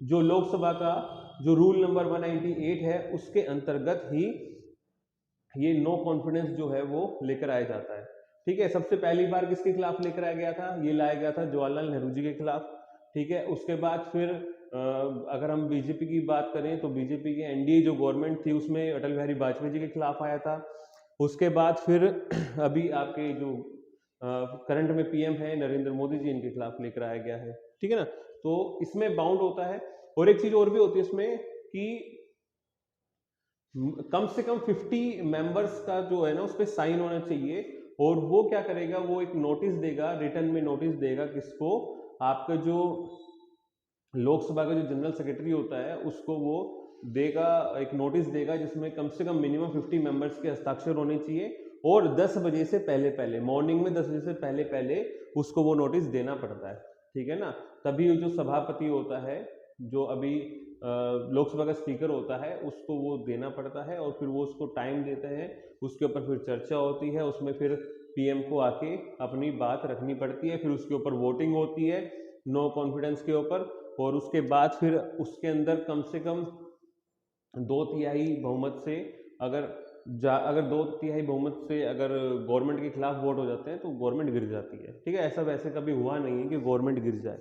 जो लोकसभा का जो रूल नंबर 198 है उसके अंतर्गत ही ये नो कॉन्फिडेंस जो है वो लेकर आया जाता है। ठीक है, सबसे पहली बार किसके खिलाफ लेकर आया गया था, ये लाया गया था जवाहरलाल नेहरू जी के खिलाफ। ठीक है, उसके बाद फिर अगर हम बीजेपी की बात करें तो बीजेपी की एनडीए जो गवर्नमेंट थी उसमें अटल बिहारी वाजपेयी जी के खिलाफ आया था। उसके बाद फिर अभी आपके जो करंट में पीएम है नरेंद्र मोदी जी, इनके खिलाफ लेकर आया गया है। ठीक है ना, तो इसमें बाउंड होता है। और एक चीज और भी होती है इसमें कि कम से कम 50 मेंबर्स का जो है ना उस पर साइन होना चाहिए। और वो क्या करेगा, वो एक नोटिस देगा, रिटर्न में नोटिस देगा किसको, आपका जो लोकसभा का जो जनरल सेक्रेटरी होता है उसको वो देगा, एक नोटिस देगा जिसमें कम से कम मिनिमम 50 मेंबर्स के हस्ताक्षर होने चाहिए और 10 बजे से पहले पहले, मॉर्निंग में 10 बजे से पहले पहले उसको वो नोटिस देना पड़ता है, ठीक है ना। तभी जो सभापति होता है, जो अभी लोकसभा का स्पीकर होता है, उसको वो देना पड़ता है और फिर वो उसको टाइम देते हैं, उसके ऊपर फिर चर्चा होती है, उसमें फिर पीएम को आके अपनी बात रखनी पड़ती है, फिर उसके ऊपर वोटिंग होती है नो कॉन्फिडेंस के ऊपर, और उसके बाद फिर उसके अंदर कम से कम 2/3 बहुमत से अगर 2/3 बहुमत से अगर गवर्नमेंट के खिलाफ वोट हो जाते हैं तो गवर्नमेंट गिर जाती है, ठीक है। ऐसा वैसे कभी हुआ नहीं है कि गवर्नमेंट गिर जाए,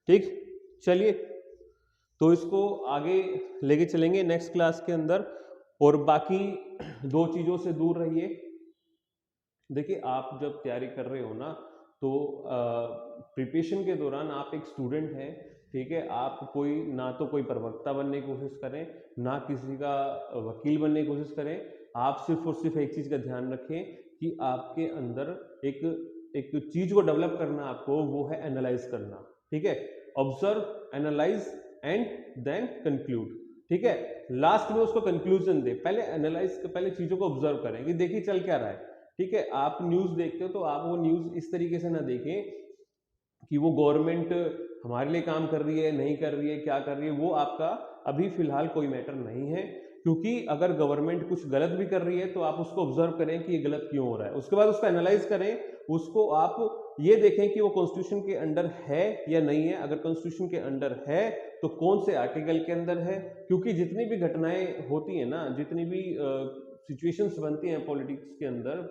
ठीक। चलिए, तो इसको आगे लेके चलेंगे नेक्स्ट क्लास के अंदर। और बाकी 2 चीज़ों से दूर रहिए। देखिए, आप जब तैयारी कर रहे हो ना, तो प्रिपरेशन के दौरान आप एक स्टूडेंट हैं, ठीक है। आप ना तो कोई प्रवक्ता बनने की कोशिश करें, ना किसी का वकील बनने की कोशिश करें। आप सिर्फ और सिर्फ एक चीज़ का ध्यान रखें कि आपके अंदर एक चीज़ को डेवलप करना आपको, वो है एनालाइज करना, ठीक है। Observe, analyse and then conclude, ठीक है। लास्ट में उसको कंक्लूजन दे। पहले एनालाइज, पहले चीज़ों को ऑब्जर्व करें कि देखिए चल क्या रहा है, ठीक है। आप न्यूज़ देखते हो तो आप वो न्यूज़ इस तरीके से ना देखें कि वो गवर्नमेंट हमारे लिए काम कर रही है, नहीं कर रही है, क्या कर रही है, वो आपका अभी फिलहाल कोई मैटर नहीं है। क्योंकि अगर गवर्नमेंट कुछ गलत भी कर रही है तो आप उसको ऑब्जर्व करें कि ये गलत क्यों हो रहा है, उसके बाद उसको एनालाइज करें, उसको आप ये देखें कि वो कॉन्स्टिट्यूशन के अंडर है या नहीं है। अगर कॉन्स्टिट्यूशन के अंडर है तो कौन से आर्टिकल के अंदर है, क्योंकि जितनी भी घटनाएं होती हैं ना, जितनी भी सिचुएशंस बनती हैं पॉलिटिक्स के अंदर,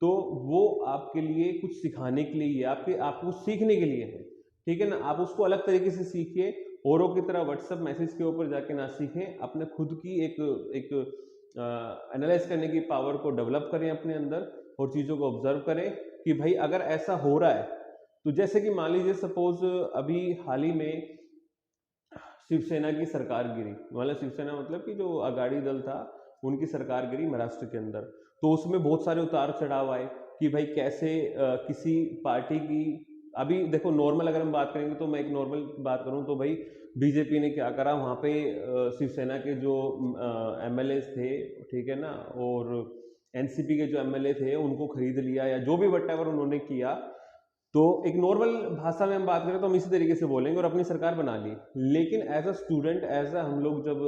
तो वो आपके लिए कुछ सिखाने के लिए, आपको सीखने के लिए है, ठीक है ना। आप उसको अलग तरीके से सीखिए, औरों की तरह व्हाट्सएप मैसेज के ऊपर जाके ना सीखें। अपने खुद की एक एनालाइज करने की पावर को डेवलप करें अपने अंदर, और चीज़ों को ऑब्जर्व करें कि भाई अगर ऐसा हो रहा है तो जैसे कि मान लीजिए सपोज अभी हाल ही में शिवसेना की सरकार गिरी, मतलब शिवसेना मतलब कि जो अगाड़ी दल था उनकी सरकार गिरी महाराष्ट्र के अंदर, तो उसमें बहुत सारे उतार चढ़ाव आए कि भाई कैसे किसी पार्टी की, अभी देखो नॉर्मल अगर हम बात करेंगे तो मैं एक नॉर्मल बात करूं तो भाई बीजेपी ने क्या करा वहाँ पे, शिवसेना के जो एमएलए थे, ठीक है ना, और एनसीपी के जो एमएलए थे उनको खरीद लिया, या जो भी वटेवर उन्होंने किया। तो एक नॉर्मल भाषा में हम बात करें तो हम इसी तरीके से बोलेंगे और अपनी सरकार बना ली। लेकिन as a student, as a हम लोग जब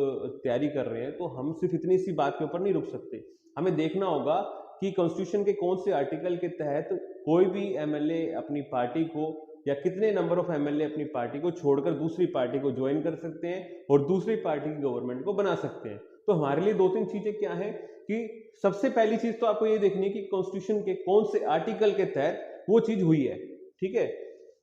तैयारी कर रहे हैं तो हम सिर्फ इतनी सी बात के ऊपर नहीं रुक सकते, हमें देखना होगा कि कॉन्स्टिट्यूशन के कौन से आर्टिकल के तहत कोई भी एमएलए अपनी पार्टी को, या कितने नंबर ऑफ एमएलए अपनी पार्टी को छोड़कर दूसरी पार्टी को ज्वाइन कर सकते हैं और दूसरी पार्टी की गवर्नमेंट को बना सकते हैं। तो हमारे लिए 2-3 चीजें क्या है कि सबसे पहली चीज तो आपको ये देखनी है कि कॉन्स्टिट्यूशन के कौन से आर्टिकल के तहत वो चीज हुई है, ठीक है।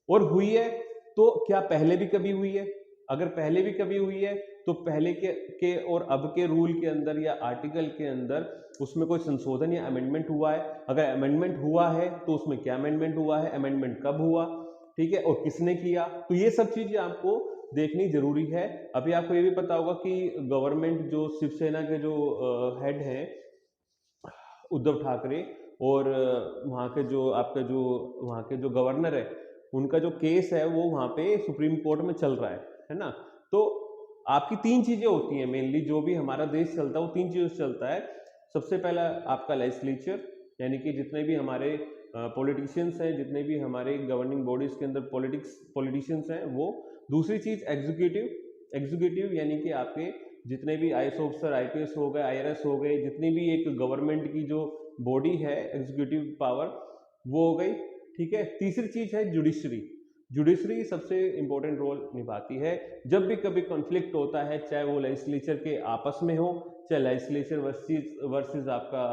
और हुई है तो क्या पहले भी कभी हुई है? अगर पहले भी कभी हुई है तो पहले के और अब के रूल के अंदर या आर्टिकल के अंदर उसमें कोई संशोधन या अमेंडमेंट हुआ है? अगर अमेंडमेंट हुआ है तो उसमें क्या अमेंडमेंट हुआ है, अमेंडमेंट कब हुआ, ठीक है, और किसने किया? तो ये सब चीजें आपको देखनी जरूरी है। अभी आपको ये भी पता होगा कि गवर्नमेंट, जो शिवसेना के जो हेड हैं उद्धव ठाकरे, और वहाँ के जो आपका जो वहाँ के जो गवर्नर है, उनका जो केस है वो वहाँ पे सुप्रीम कोर्ट में चल रहा है ना। तो आपकी 3 चीजें होती हैं मेनली, जो भी हमारा देश चलता है वो 3 चीजों से चलता है। सबसे पहला आपका लेजिस्लेचर, यानी कि जितने भी हमारे पॉलिटिशियंस हैं, जितने भी हमारे गवर्निंग बॉडीज के अंदर पॉलिटिशियंस हैं वो। दूसरी चीज एग्जीक्यूटिव यानी कि आपके जितने भी आईएएस ऑफिसर, आईपीएस हो गए, आईआरएस हो गए, जितनी भी एक गवर्नमेंट की जो बॉडी है एग्जीक्यूटिव पावर, वो हो गई, ठीक है। तीसरी चीज है जुडिशरी सबसे इंपॉर्टेंट रोल निभाती है। जब भी कभी कॉन्फ्लिक्ट होता है, चाहे वो लेजिस्लेचर के आपस में हो, चाहे लेजिस्लेचर वर्सेस आपका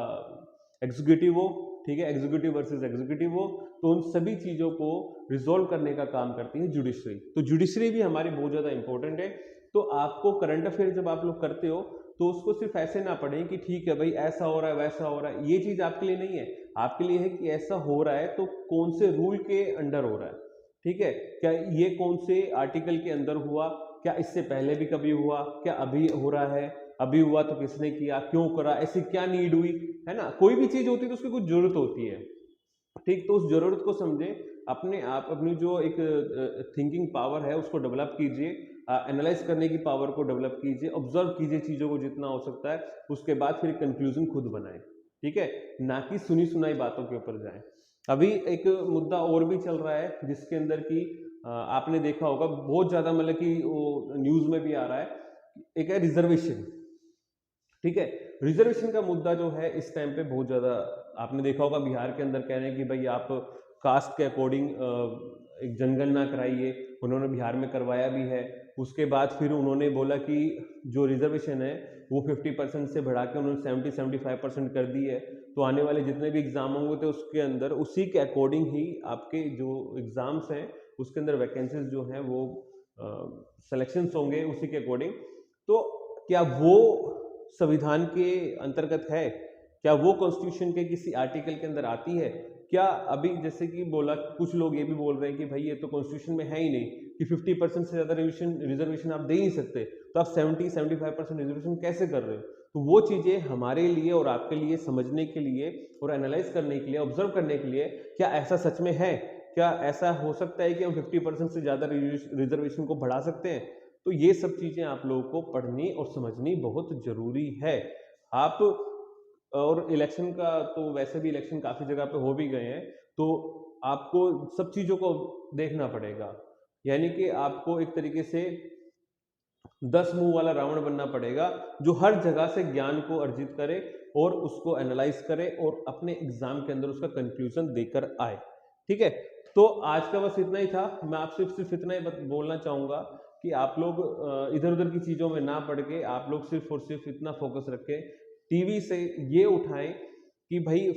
एग्जीक्यूटिव हो, ठीक है, एग्जीक्यूटिव वर्सेस एग्जीक्यूटिव हो, तो उन सभी चीजों को रिजोल्व करने का काम करती है जुडिशरी। तो जुडिशरी भी हमारी बहुत ज्यादा इंपॉर्टेंट है। तो आपको करंट अफेयर जब आप लोग करते हो तो उसको सिर्फ ऐसे ना पढ़ें कि ठीक है भाई ऐसा हो रहा है, वैसा हो रहा है, ये चीज आपके लिए नहीं है। आपके लिए है कि ऐसा हो रहा है तो कौन से रूल के अंडर हो रहा है, ठीक है, क्या ये कौन से आर्टिकल के अंदर हुआ, क्या इससे पहले भी कभी हुआ, क्या अभी हो रहा है, अभी हुआ तो किसने किया, क्यों करा, ऐसी क्या नीड हुई, है ना। कोई भी चीज होती है तो उसकी कुछ जरूरत होती है, ठीक। तो उस जरूरत को समझें, अपने आप अपनी जो एक थिंकिंग पावर है उसको डेवलप कीजिए, एनालाइज करने की पावर को डेवलप कीजिए, ऑब्जर्व कीजिए चीज़ों को जितना हो सकता है, उसके बाद फिर कंक्लूजन खुद बनाएं, ठीक है, ना कि सुनी सुनाई बातों के ऊपर जाएं। अभी एक मुद्दा और भी चल रहा है जिसके अंदर कि आपने देखा होगा बहुत ज़्यादा, मतलब कि वो न्यूज़ में भी आ रहा है, एक है रिजर्वेशन, ठीक है। रिजर्वेशन का मुद्दा जो है इस टाइम पे बहुत ज़्यादा, आपने देखा होगा बिहार के अंदर कह रहे हैं कि भाई आप कास्ट के अकॉर्डिंग एक जनगणना कराइए, उन्होंने बिहार में करवाया भी है। उसके बाद फिर उन्होंने बोला कि जो रिजर्वेशन है वो 50% से बढ़ा के उन्होंने 70-75% कर दी है, तो आने वाले जितने भी एग्जाम होंगे तो उसके अंदर उसी के अकॉर्डिंग ही आपके जो एग्जाम्स हैं उसके अंदर वैकेंसीज जो हैं वो सिलेक्शंस होंगे उसी के अकॉर्डिंग। तो क्या वो संविधान के अंतर्गत है, क्या वो कॉन्स्टिट्यूशन के किसी आर्टिकल के अंदर आती है? क्या अभी जैसे कि बोला, कुछ लोग ये भी बोल रहे हैं कि भाई ये तो कॉन्स्टिट्यूशन में है ही नहीं कि 50% से ज़्यादा रिजर्वेशन आप दे ही नहीं सकते, तो आप 70-75% रिजर्वेशन कैसे कर रहे हो? तो वो चीज़ें हमारे लिए और आपके लिए समझने के लिए और एनालाइज करने के लिए, ऑब्जर्व करने के लिए, क्या ऐसा सच में है? क्या ऐसा हो सकता है कि हम 50% से ज़्यादा रिजर्वेशन को बढ़ा सकते हैं? तो ये सब चीज़ें आप लोगों को पढ़नी और समझनी बहुत ज़रूरी है। आप, और इलेक्शन का तो वैसे भी इलेक्शन काफ़ी जगह पे हो भी गए हैं, तो आपको सब चीज़ों को देखना पड़ेगा, यानी कि आपको एक तरीके से 10 मुंह वाला रावण बनना पड़ेगा, जो हर जगह से ज्ञान को अर्जित करे और उसको एनालाइज करे और अपने एग्जाम के अंदर उसका कंक्लूजन देकर आए, ठीक है। तो आज का बस इतना ही था। मैं आपसे सिर्फ इतना ही बोलना चाहूँगा कि आप लोग इधर उधर की चीज़ों में ना पड़ के आप लोग सिर्फ और सिर्फ इतना फोकस रखें, टीवी से ये उठाएं कि भाई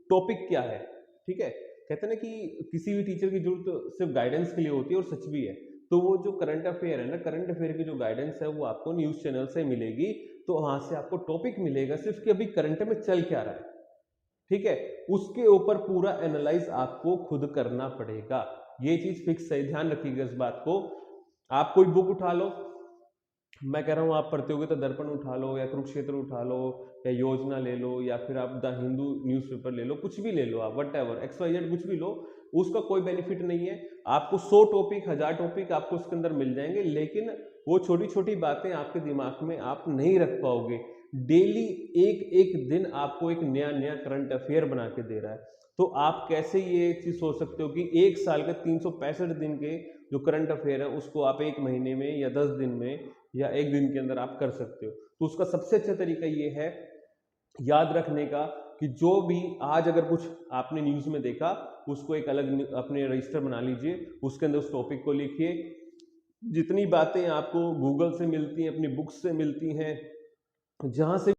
टॉपिक क्या है, ठीक है। कहते हैं ना कि किसी भी टीचर की जरूरत सिर्फ गाइडेंस के लिए होती है, और सच भी है। तो वो जो करंट अफेयर है ना, करंट अफेयर की जो गाइडेंस है वो आपको न्यूज़ चैनल से मिलेगी, तो वहाँ से आपको टॉपिक मिलेगा सिर्फ कि अभी करंट में चल क्या रहा है, ठीक है। उसके ऊपर पूरा एनालाइज आपको खुद करना पड़ेगा, ये चीज़ फिक्स है, ध्यान रखिएगा इस बात को। आप कोई बुक उठा लो, मैं कह रहा हूँ आप पढ़ते होगे तो दर्पण उठा लो, या कुरुक्षेत्र उठा लो, या योजना ले लो, या फिर आप द हिंदू न्यूज़पेपर ले लो, कुछ भी ले लो आप, वट एवर XYZ कुछ भी लो, उसका कोई बेनिफिट नहीं है। आपको 100 टॉपिक 1000 टॉपिक आपको उसके अंदर मिल जाएंगे, लेकिन वो छोटी छोटी बातें आपके दिमाग में आप नहीं रख पाओगे। डेली एक एक दिन आपको एक नया नया करंट अफेयर बना के दे रहा है, तो आप कैसे ये चीज़ सोच सकते हो कि एक साल के 365 दिन के जो करंट अफेयर है उसको आप एक महीने में या 10 दिन में या एक दिन के अंदर आप कर सकते हो? तो उसका सबसे अच्छा तरीका ये है याद रखने का कि जो भी आज अगर कुछ आपने न्यूज़ में देखा उसको एक अलग अपने रजिस्टर बना लीजिए, उसके अंदर उस टॉपिक को लिखिए। जितनी बातें आपको गूगल से मिलती हैं, अपनी बुक्स से मिलती हैं, जहाँ से